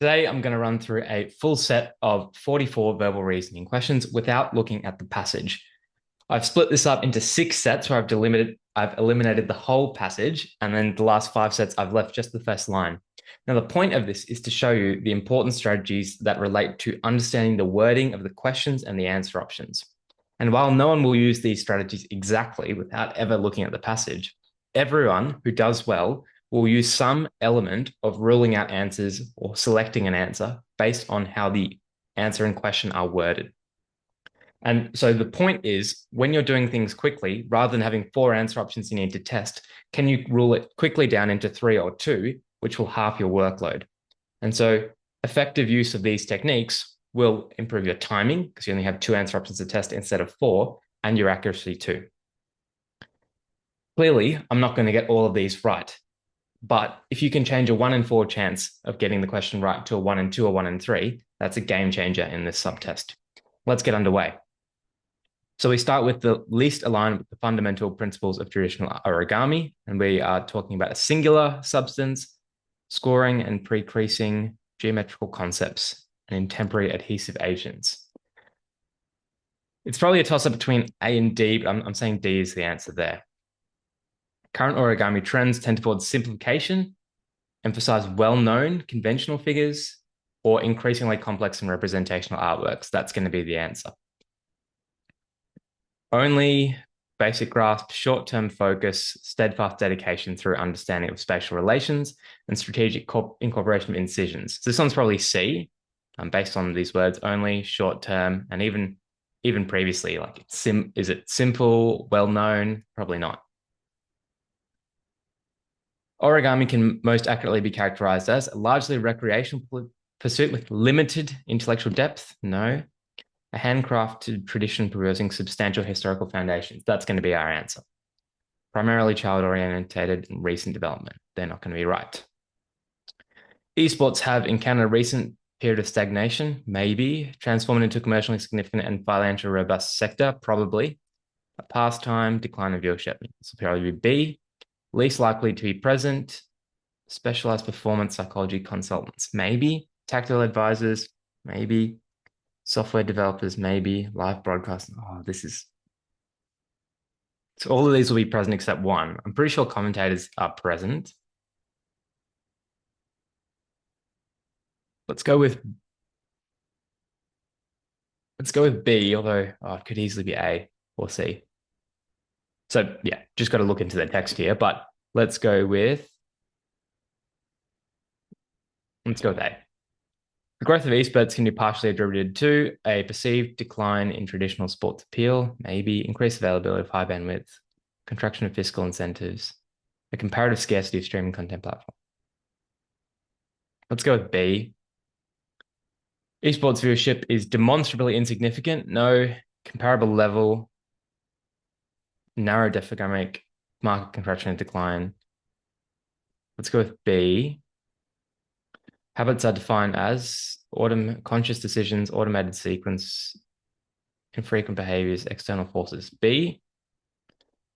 Today, I'm going to run through a full set of 44 verbal reasoning questions without looking at the passage. I've split this up into 6 sets where I've eliminated the whole passage, and then the last 5 sets, I've left just the first line. Now, the point of this is to show you the important strategies that relate to understanding the wording of the questions and the answer options. And while no one will use these strategies exactly without ever looking at the passage, everyone who does well will use some element of ruling out answers or selecting an answer based on how the answer and question are worded. And so the point is, when you're doing things quickly, rather than having 4 answer options you need to test, can you rule it quickly down into 3 or 2, which will halve your workload? And so effective use of these techniques will improve your timing because you only have 2 answer options to test instead of 4, and your accuracy too. Clearly, I'm not going to get all of these right. But if you can change a 1 in 4 chance of getting the question right to a 1 in 2 or 1 in 3, that's a game changer in this subtest. Let's get underway. So we start with the least aligned with the fundamental principles of traditional origami, and we are talking about a singular substance, scoring and pre-creasing, geometrical concepts, and temporary adhesive agents. It's probably a toss-up between A and D, but I'm saying D is the answer there. Current origami trends tend towards simplification, emphasize well-known conventional figures, or increasingly complex and representational artworks. That's going to be the answer. Only basic grasp, short-term focus, steadfast dedication through understanding of spatial relations, and strategic incorporation of incisions. So this one's probably C, based on these words only, short-term, and even previously, like is it simple, well-known? Probably not. Origami can most accurately be characterized as a largely recreational pursuit with limited intellectual depth. No. A handcrafted tradition proposing substantial historical foundations. That's going to be our answer. Primarily child-oriented and recent development. They're not going to be right. Esports have encountered a recent period of stagnation, maybe. Transformed into a commercially significant and financially robust sector, probably. A pastime, decline of viewership. This will probably be B. Least likely to be present. Specialized performance psychology consultants, maybe. Tactile advisors, maybe. Software developers, maybe. Live broadcasting. Oh, so all of these will be present except one. I'm pretty sure commentators are present. Let's go with B, although it could easily be A or C. So yeah, just got to look into the text here, but let's go with A. The growth of esports can be partially attributed to a perceived decline in traditional sports appeal, maybe increased availability of high bandwidth, contraction of fiscal incentives, a comparative scarcity of streaming content platform. Let's go with B. Esports viewership is demonstrably insignificant. No. Comparable level. Narrow demographic, market contraction and decline. Let's go with B. Habits are defined as conscious decisions, automated sequence, infrequent behaviors, external forces. B.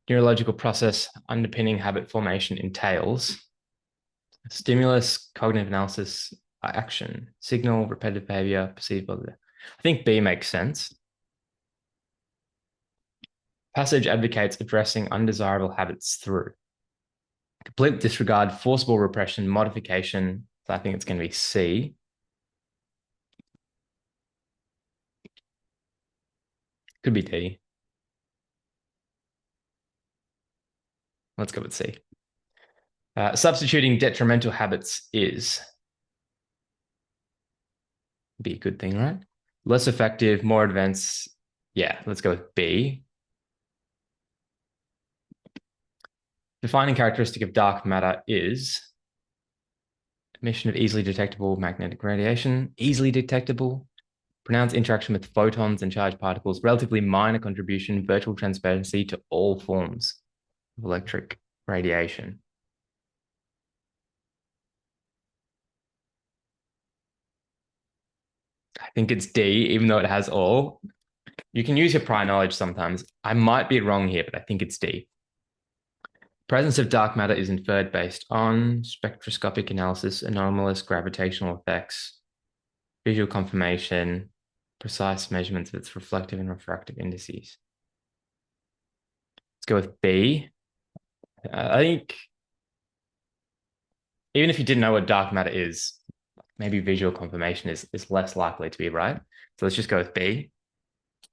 Neurological process underpinning habit formation entails stimulus, cognitive analysis, action, signal, repetitive behavior, perceived. I think B makes sense. Passage advocates addressing undesirable habits through complete disregard, forcible repression, modification. So I think it's going to be C. Could be D. Let's go with C. Substituting detrimental habits is be a good thing, right? Less effective, more advanced. Yeah, let's go with B. Defining characteristic of dark matter is emission of easily detectable magnetic radiation, easily detectable, pronounced interaction with photons and charged particles, relatively minor contribution, virtual transparency to all forms of electric radiation. I think it's D, even though it has all. You can use your prior knowledge sometimes. I might be wrong here, but I think it's D. Presence of dark matter is inferred based on spectroscopic analysis, anomalous gravitational effects, visual confirmation, precise measurements of its reflective and refractive indices. Let's go with B. I think even if you didn't know what dark matter is, maybe visual confirmation is less likely to be right. So let's just go with B.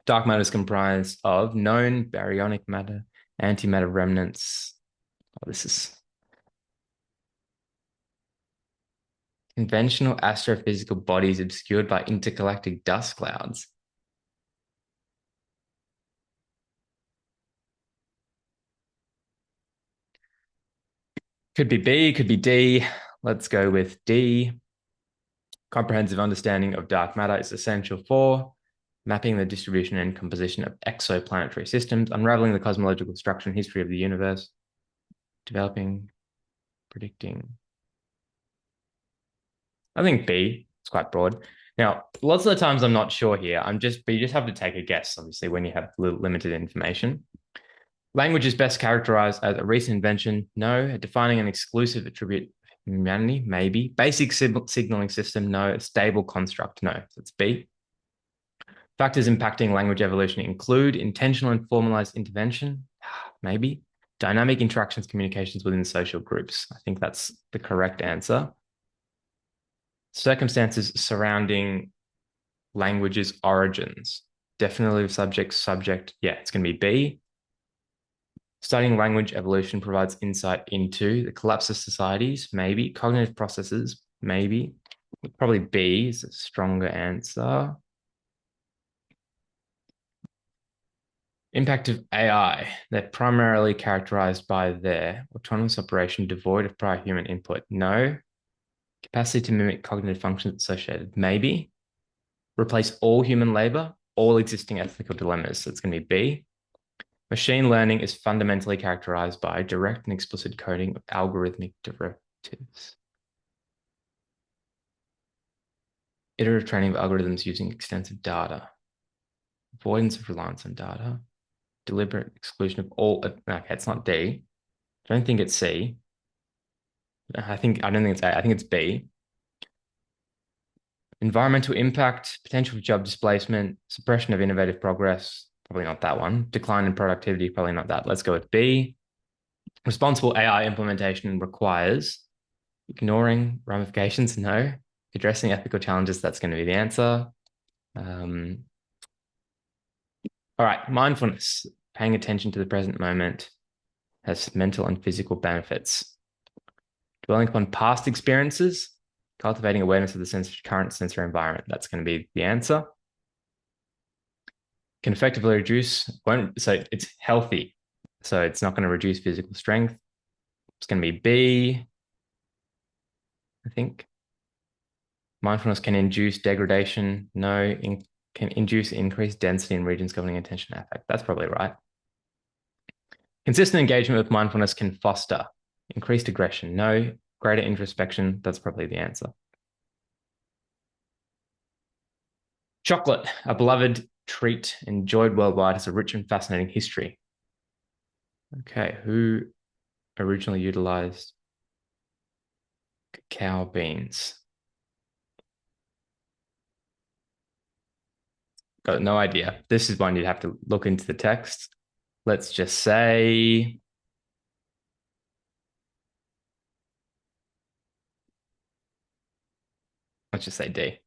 Dark matter is comprised of known baryonic matter, antimatter remnants. Oh, this is conventional astrophysical bodies obscured by intergalactic dust clouds. Could be B, could be D. Let's go with D. Comprehensive understanding of dark matter is essential for mapping the distribution and composition of exoplanetary systems, unraveling the cosmological structure and history of the universe, developing, predicting. I think B. It's quite broad. Now, lots of the times I'm not sure here. But you just have to take a guess, obviously, when you have limited information. Language is best characterized as a recent invention. No. A defining an exclusive attribute of humanity. Maybe. Basic signaling system. No. A stable construct. No. So it's B. Factors impacting language evolution include intentional and formalized intervention. Maybe. Dynamic interactions, communications within social groups. I think that's the correct answer. Circumstances surrounding language's origins. Definitely subject. Yeah, it's going to be B. Studying language evolution provides insight into the collapse of societies, maybe. Cognitive processes, maybe. Probably B is a stronger answer. Impact of AI. They're primarily characterized by their autonomous operation devoid of prior human input. No. Capacity to mimic cognitive functions associated. Maybe. Replace all human labor, all existing ethical dilemmas. So it's going to be B. Machine learning is fundamentally characterized by direct and explicit coding of algorithmic derivatives. Iterative training of algorithms using extensive data. Avoidance of reliance on data. Deliberate exclusion of all. Okay, it's not D. I don't think it's C. I don't think it's A. I think it's B. Environmental impact, potential for job displacement, suppression of innovative progress. Probably not that one. Decline in productivity, probably not that. Let's go with B. Responsible AI implementation requires ignoring ramifications. No. Addressing ethical challenges. That's going to be the answer. All right. Mindfulness, paying attention to the present moment, has mental and physical benefits. Dwelling upon past experiences, cultivating awareness of the current sensory environment. That's going to be the answer. Can effectively reduce, so it's healthy. So it's not going to reduce physical strength. It's going to be B, I think. Mindfulness can induce degradation. No. Can induce increased density in regions governing attention and affect. That's probably right. Consistent engagement with mindfulness can foster increased aggression. No. Greater introspection. That's probably the answer. Chocolate, a beloved treat enjoyed worldwide, has a rich and fascinating history. Okay, who originally utilized cacao beans? Got no idea. This is one you'd have to look into the text. Let's just say D.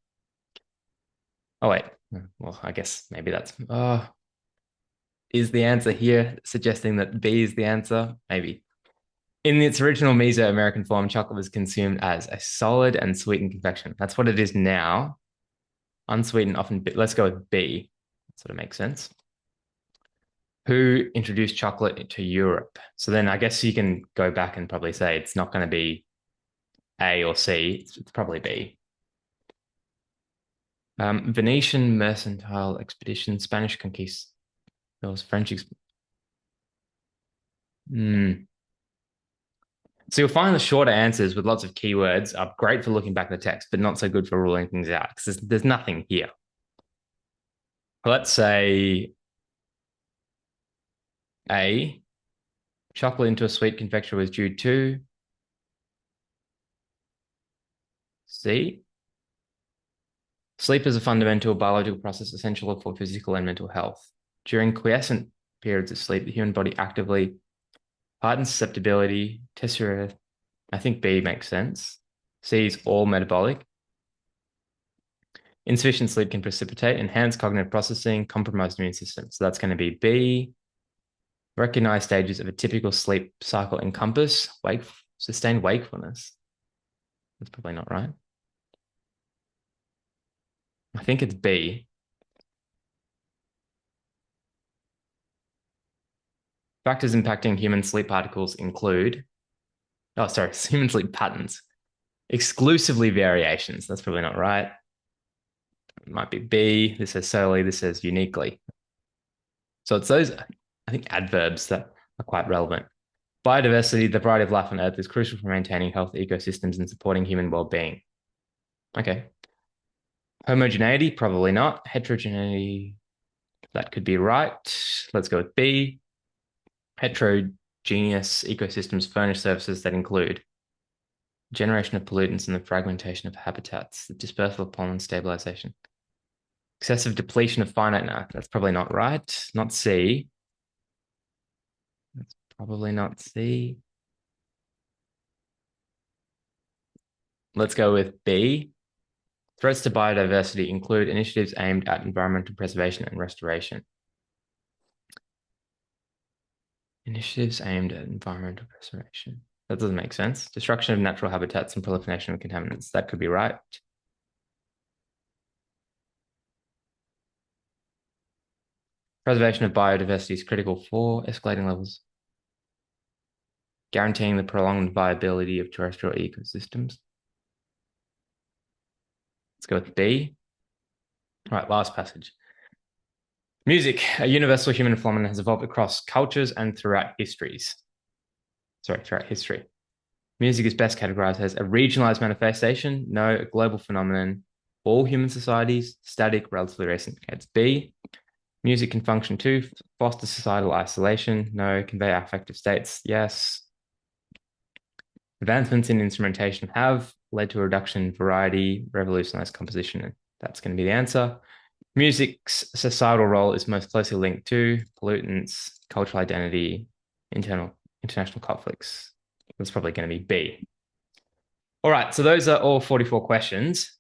Oh, wait. Well, I guess maybe that's... is the answer here suggesting that B is the answer? Maybe. In its original Mesoamerican form, chocolate was consumed as a solid and sweetened confection. That's what it is now. Unsweetened, often... Let's go with B. That sort of makes sense. Who introduced chocolate to Europe? So then I guess you can go back and probably say it's not going to be A or C. It's probably B. Venetian mercantile expedition, Spanish conquest. There was French. So you'll find the shorter answers with lots of keywords are great for looking back at the text, but not so good for ruling things out because there's nothing here. Let's say A. Chocolate into a sweet confectionery was due to C. Sleep is a fundamental biological process essential for physical and mental health. During quiescent periods of sleep, the human body actively heightens susceptibility. Tessera, I think B makes sense. C is all metabolic. Insufficient sleep can precipitate enhanced cognitive processing, compromised immune system. So that's going to be B. Recognized stages of a typical sleep cycle encompass sustained wakefulness. That's probably not right. I think it's B. Factors impacting human sleep particles include, human sleep patterns. Exclusively variations. That's probably not right. It might be B. This says solely, this says uniquely. So it's those, I think, adverbs that are quite relevant. Biodiversity, the variety of life on Earth, is crucial for maintaining healthy ecosystems and supporting human well-being. Okay. Homogeneity, probably not. Heterogeneity, that could be right. Let's go with B. Heterogeneous ecosystems furnish services that include generation of pollutants and the fragmentation of habitats, the dispersal of pollen stabilization. Excessive depletion of finite, no, that's probably not right. Not C. That's probably not C. Let's go with B. Threats to biodiversity include initiatives aimed at environmental preservation and restoration. Initiatives aimed at environmental preservation. That doesn't make sense. Destruction of natural habitats and proliferation of contaminants. That could be right. Preservation of biodiversity is critical for escalating levels, guaranteeing the prolonged viability of terrestrial ecosystems. Let's go with B. All right, last passage. Music, a universal human phenomenon, has evolved across cultures and throughout history. Music is best categorized as a regionalized manifestation, no, a global phenomenon, all human societies, static, relatively recent. Okay, it's B. Music can function to foster societal isolation, no, convey affective states, yes. Advancements in instrumentation have led to a reduction in variety, revolutionized composition, and that's going to be the answer. Music's societal role is most closely linked to pollutants, cultural identity, international conflicts. That's probably going to be B. All right, so those are all 44 questions.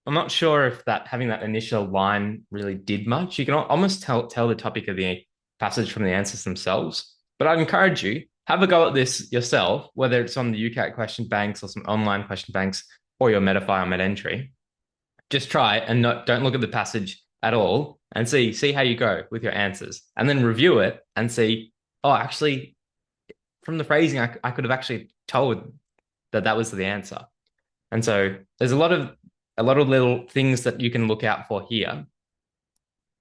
I'm not sure if having that initial line really did much. You can almost tell the topic of the passage from the answers themselves. But I'd encourage you, have a go at this yourself, whether it's on the UCAT question banks or some online question banks or your MetaPhi or MedEntry. Just try and don't look at the passage at all and see how you go with your answers. And then review it and see, oh, actually, from the phrasing, I could have actually told that was the answer. And so there's a lot of little things that you can look out for here.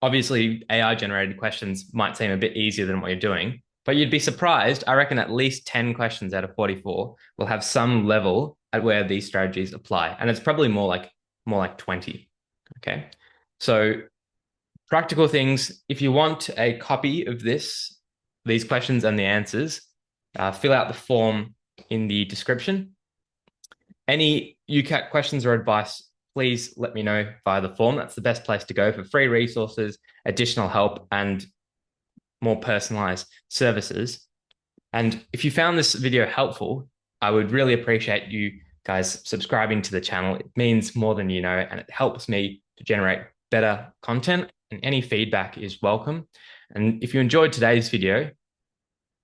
Obviously, AI-generated questions might seem a bit easier than what you're doing, but you'd be surprised. I reckon at least 10 questions out of 44 will have some level at where these strategies apply. And it's probably more like 20. Okay. So practical things. If you want a copy of these questions and the answers, fill out the form in the description. Any UCAT questions or advice, please let me know via the form. That's the best place to go for free resources, additional help, and more personalized services. And if you found this video helpful, I would really appreciate you guys subscribing to the channel. It means more than you know, and it helps me to generate better content, and any feedback is welcome. And if you enjoyed today's video,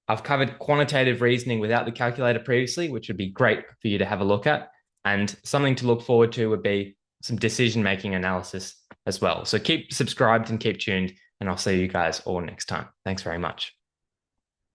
I've covered quantitative reasoning without the calculator previously, which would be great for you to have a look at. And something to look forward to would be some decision-making analysis as well. So keep subscribed and keep tuned, and I'll see you guys all next time. Thanks very much.